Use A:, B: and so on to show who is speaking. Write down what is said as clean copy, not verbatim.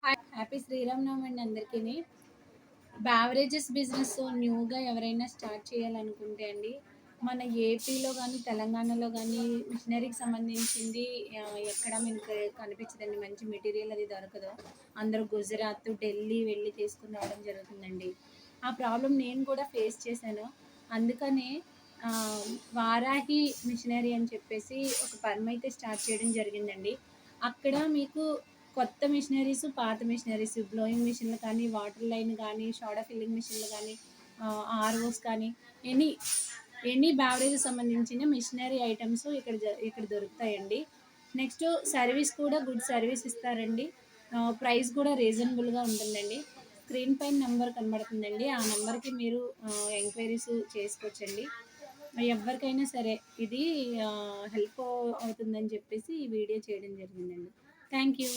A: Happy Sri Rama Navami అండి అందరికీ. Beverages business న్యూగా ఎవరైనా స్టార్ట్ చేయాలనుకుంటే అండి, మన ఏపీలో కానీ తెలంగాణలో కానీ మిషనరీకి సంబంధించింది ఎక్కడ మీకు కనిపించదండి. మంచి మెటీరియల్ అది దొరకదు. అందరూ గుజరాత్ ఢిల్లీ వెళ్ళి తీసుకుని రావడం జరుగుతుందండి. ఆ ప్రాబ్లం నేను కూడా ఫేస్ చేశాను. అందుకనే ఆ, వారాహి మిషనరీ అని చెప్పేసి ఒక ఫర్మ్ అయితే స్టార్ట్ చేయడం జరిగిందండి. అక్కడ మీకు కొత్త మిషనరీస్, పాత మిషనరీస్, బ్లోయింగ్ మిషన్లు కానీ, వాటర్ లైన్ కానీ, సోడా ఫిల్లింగ్ మిషన్లు కానీ, ఆర్ఓస్ కానీ, ఎనీ ఎనీ బ్యావరేజ్ సంబంధించిన మిషనరీ ఐటమ్స్ ఇక్కడ దొరుకుతాయండి. నెక్స్ట్ సర్వీస్ కూడా గుడ్ సర్వీస్ ఇస్తారండి. ప్రైస్ కూడా రీజనబుల్గా ఉంటుందండి. స్క్రీన్ పైన నెంబర్ కనబడుతుందండి. ఆ నెంబర్కి మీరు ఎంక్వైరీస్ చేసుకోవచ్చండి. ఎవరికైనా సరే ఇది హెల్ప్ అవుతుందని చెప్పేసి ఈ వీడియో చేయడం జరిగిందండి. Thank you.